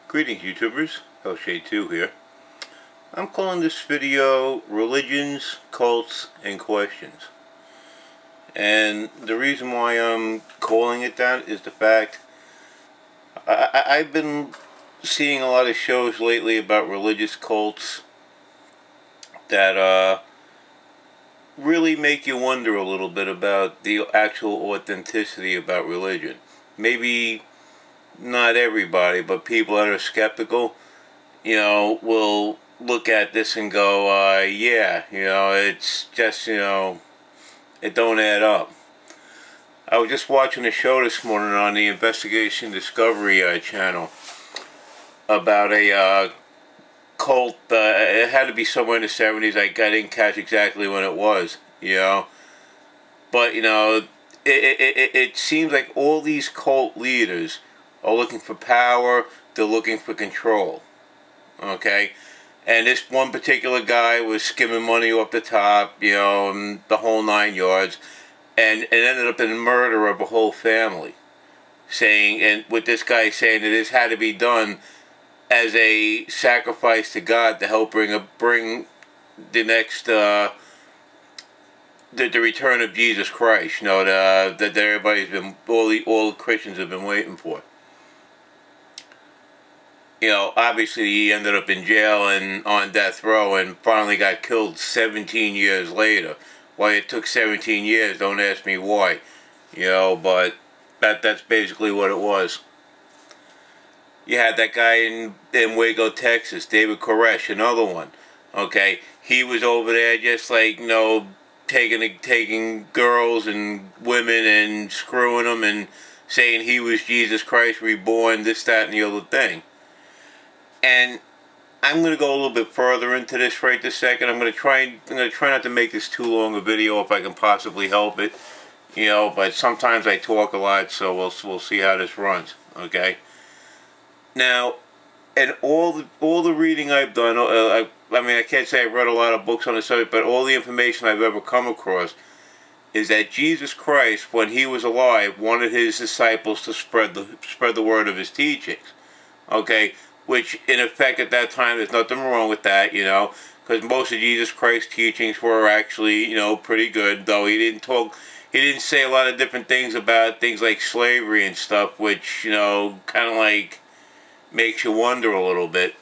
Greetings YouTubers, Hellshade2 here. I'm calling this video Religions, Cults, and Questions. And the reason why I'm calling it that is the fact I've been seeing a lot of shows lately about religious cults that really make you wonder a little bit about the actual authenticity about religion. Maybe not everybody, but people that are skeptical, will look at this and go, yeah, it's just, it don't add up. I was just watching a show this morning on the Investigation Discovery channel about a cult. It had to be somewhere in the 70s. I didn't catch exactly when it was, But, it seems like all these cult leaders are looking for power, they're looking for control, okay? And this one particular guy was skimming money off the top, and the whole 9 yards, and it ended up in the murder of a whole family, and with this guy saying that this had to be done as a sacrifice to God to help bring the next, the return of Jesus Christ, that everybody's been, all the Christians have been waiting for. Obviously he ended up in jail and on death row and finally got killed 17 years later. Why it took 17 years, don't ask me why. But that's basically what it was. You had that guy in Waco, Texas, David Koresh, another one. Okay, he was over there just like, taking girls and women and screwing them and saying he was Jesus Christ reborn, this, that, and the other thing. And I'm going to go a little bit further into this right this second. I'm going to try not to make this too long a video if I can possibly help it. But sometimes I talk a lot, so we'll see how this runs. Okay. Now, and all the reading I've done, I mean, I can't say I've read a lot of books on the subject, but all the information I've ever come across is that Jesus Christ, when he was alive, wanted his disciples to spread the word of his teachings. Okay. Which, in effect, at that time, there's nothing wrong with that, because most of Jesus Christ's teachings were actually, pretty good, though he didn't say a lot of different things about things like slavery and stuff, which, kind of like makes you wonder a little bit,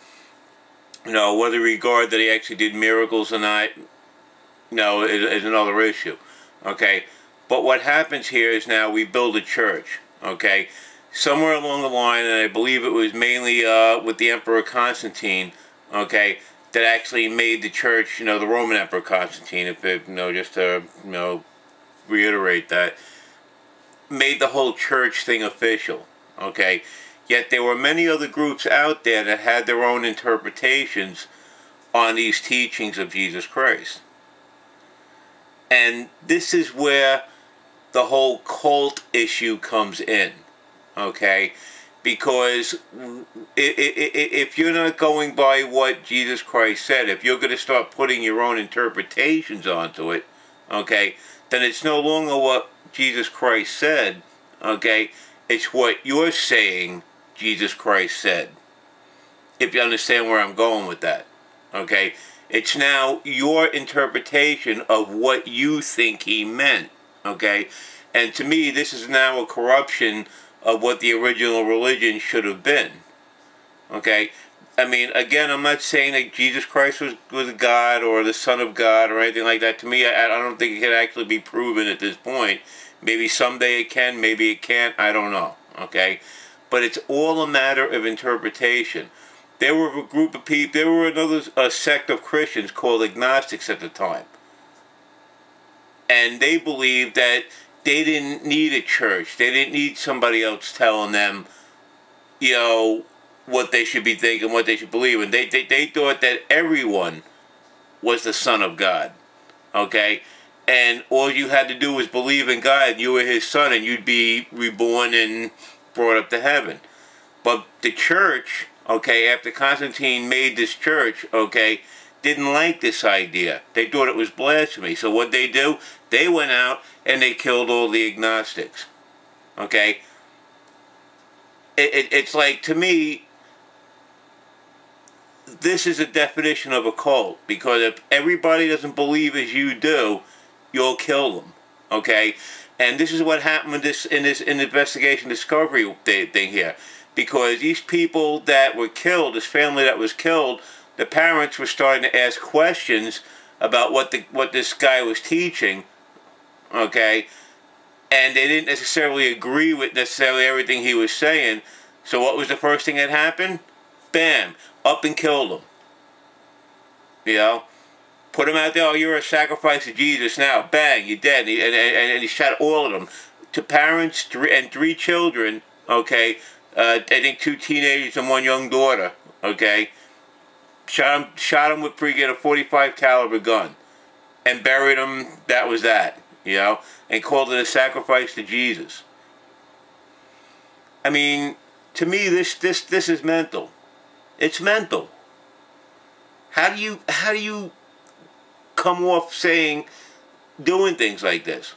whether regard that he actually did miracles or not, is another issue, okay? But what happens here is now we build a church, okay? Somewhere along the line, and I believe it was mainly with the Emperor Constantine, okay, that actually made the church, the Roman Emperor Constantine, just to, reiterate that, made the whole church thing official, okay. Yet there were many other groups out there that had their own interpretations on these teachings of Jesus Christ. And this is where the whole cult issue comes in. Okay, because if you're not going by what Jesus Christ said, if you're going to start putting your own interpretations onto it, okay, then it's no longer what Jesus Christ said, okay, it's what you're saying Jesus Christ said. If you understand where I'm going with that, okay, it's now your interpretation of what you think he meant, okay, and to me this is now a corruption of what the original religion should have been. Okay? I mean, again, I'm not saying that Jesus Christ was God or the Son of God or anything like that. To me, I don't think it can actually be proven at this point. Maybe someday it can, maybe it can't, I don't know. Okay? But it's all a matter of interpretation. There were a group of people, there were a sect of Christians called agnostics at the time. And they believed that they didn't need a church. They didn't need somebody else telling them, what they should be thinking, what they should believe in. They thought that everyone was the Son of God, okay? And all you had to do was believe in God, and you were his son, and you'd be reborn and brought up to heaven. But the church, okay, after Constantine made this church, okay, didn't like this idea. They thought it was blasphemy. So what they do? They went out and they killed all the agnostics. Okay? It's like, to me, this is a definition of a cult, because if everybody doesn't believe as you do, you'll kill them. Okay, and this is what happened with this in investigation discovery thing here, because these people that were killed, this family that was killed, the parents were starting to ask questions about what this guy was teaching. Okay, and they didn't necessarily agree with necessarily everything he was saying. So what was the first thing that happened? Bam, up and killed him. You know, put him out there. Oh, you're a sacrifice to Jesus now. Bang, you're dead. And he shot all of them. To parents and 3 children. Okay, I think 2 teenagers and 1 young daughter. Okay, shot him with a 45 caliber gun, and buried him. That was that. You know, and called it a sacrifice to Jesus. I mean, to me, this is mental. It's mental. How do you come off doing things like this?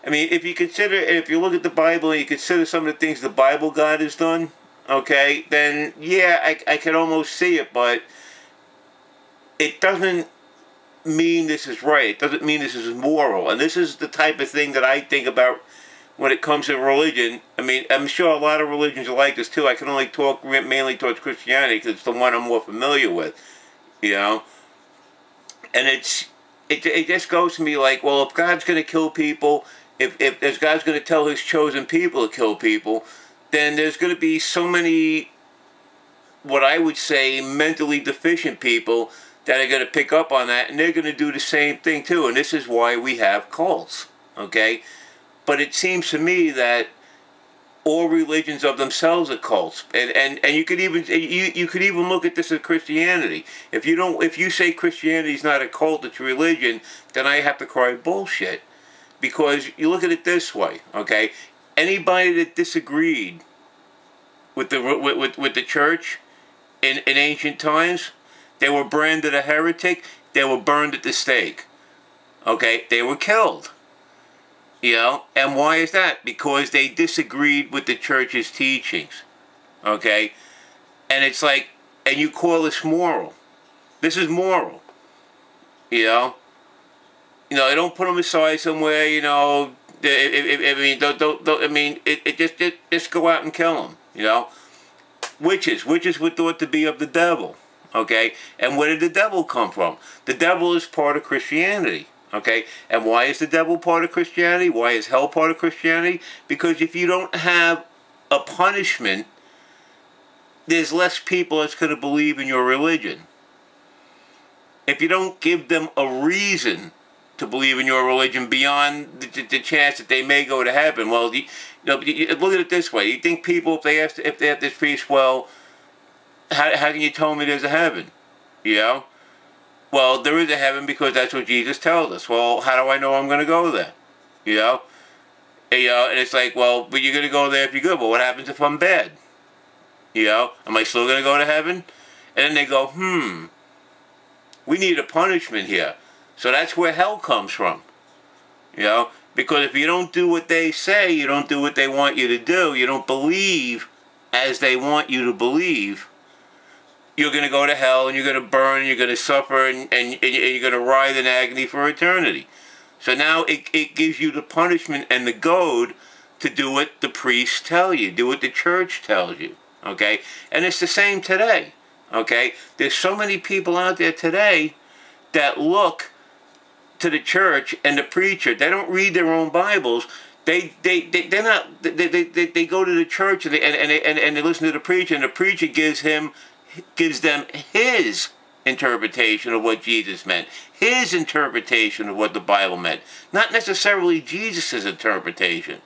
I mean, if you look at the Bible and you consider some of the things the Bible God has done, okay, then yeah, I can almost see it, but it doesn't mean this is right. It doesn't mean this is moral. And this is the type of thing that I think about when it comes to religion. I mean, I'm sure a lot of religions are like this too. I can only talk mainly towards Christianity because it's the one I'm more familiar with, you know. And it just goes to me like, well, if God's going to kill people, if God's going to tell his chosen people to kill people, then there's going to be so many, what I would say, mentally deficient people that are going to pick up on that, and they're going to do the same thing too. And this is why we have cults, okay? But it seems to me that all religions of themselves are cults, and you could even look at this as Christianity. If you say Christianity is not a cult, it's a religion, then I have to cry bullshit, because you look at it this way, okay? Anybody that disagreed with the church in ancient times, they were branded a heretic. They were burned at the stake. Okay, they were killed. You know, and why is that? Because they disagreed with the church's teachings. Okay, and it's like, and you call this moral? This is moral. You know, they don't put them aside somewhere. You know, I mean, don't. I mean, just go out and kill them. You know, witches were thought to be of the devil. Okay, and where did the devil come from? The devil is part of Christianity. Okay, and why is the devil part of Christianity? Why is hell part of Christianity? Because if you don't have a punishment, there's less people that's going to believe in your religion. If you don't give them a reason to believe in your religion beyond the chance that they may go to heaven, well, look at it this way. You think people, if they have this priest, well, how can you tell me there's a heaven? You know? Well, there is a heaven because that's what Jesus tells us. Well, how do I know I'm going to go there? You know? And it's like, well, but you're going to go there if you're good. But what happens if I'm bad? You know? Am I still going to go to heaven? And then they go, we need a punishment here. So that's where hell comes from. You know? Because if you don't do what they say, you don't do what they want you to do, you don't believe as they want you to believe, you're going to go to hell, and you're going to burn, and you're going to suffer, and you're going to writhe in agony for eternity. So now it gives you the punishment and the goad to do what the priests tell you, do what the church tells you, okay? And it's the same today, okay? There's so many people out there today that look to the church and the preacher. They don't read their own Bibles. They go to the church and they listen to the preacher, and the preacher gives them his interpretation of what Jesus meant, his interpretation of what the Bible meant, not necessarily Jesus' interpretation.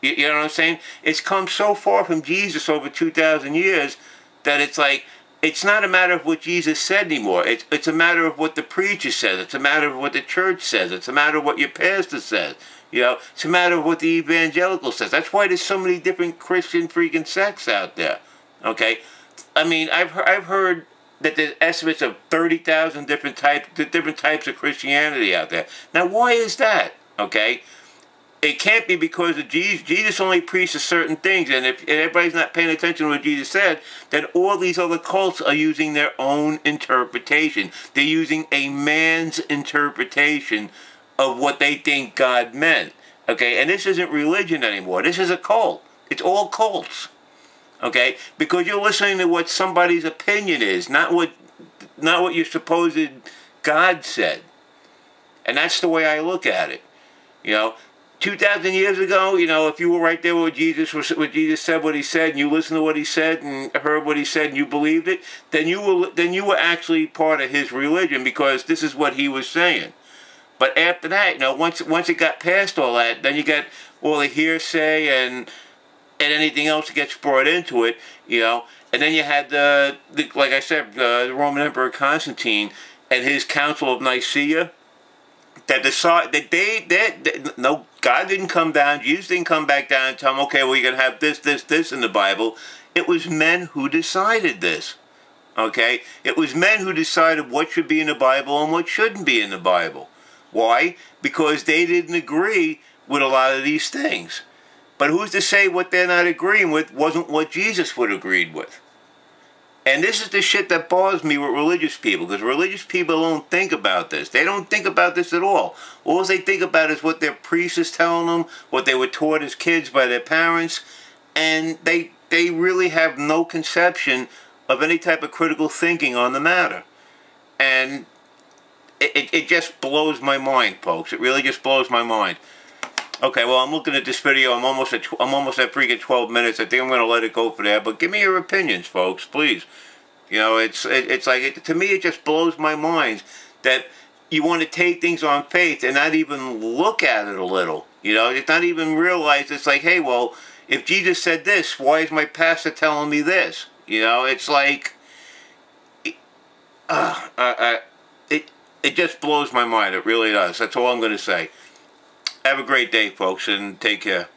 You know what I'm saying? It's come so far from Jesus over 2,000 years that it's like, it's not a matter of what Jesus said anymore. It's a matter of what the preacher says. It's a matter of what the church says. It's a matter of what your pastor says. You know, it's a matter of what the evangelical says. That's why there's so many different Christian freaking sects out there. Okay? I mean, I've heard that there's estimates of 30,000 different types of Christianity out there. Now, why is that? Okay, it can't be because of Jesus. Jesus only preaches certain things, and if everybody's not paying attention to what Jesus said, then all these other cults are using their own interpretation. They're using a man's interpretation of what they think God meant. Okay, and this isn't religion anymore. This is a cult. It's all cults. Okay, because you're listening to what somebody's opinion is, not what your supposed God said. And that's the way I look at it. 2,000 years ago, if you were right there with Jesus, what Jesus said, what he said, and you listened to what he said and heard what he said, and you believed it, then you were actually part of his religion, because this is what he was saying. But after that, once it got past all that, then you got all the hearsay and anything else that gets brought into it, and then you had like I said, the Roman Emperor Constantine and his Council of Nicaea, that decided that no, God didn't come down, Jesus didn't come back down and tell them, okay, well, you're going to have this in the Bible. It was men who decided this, okay? It was men who decided what should be in the Bible and what shouldn't be in the Bible. Why? Because they didn't agree with a lot of these things. But who's to say what they're not agreeing with wasn't what Jesus would have agreed with? And this is the shit that bothers me with religious people, because religious people don't think about this. They don't think about this at all. All they think about is what their priest is telling them, what they were taught as kids by their parents, and they really have no conception of any type of critical thinking on the matter. And it just blows my mind, folks. It really just blows my mind. Okay, well, I'm looking at this video. I'm almost at freaking 12 minutes. I think I'm going to let it go for that. But give me your opinions, folks, please. It's like, to me, it just blows my mind that you want to take things on faith and not even look at it a little. It's not even realize. It's like, hey, well, if Jesus said this, why is my pastor telling me this? It's like, it just blows my mind. It really does. That's all I'm going to say. Have a great day, folks, and take care.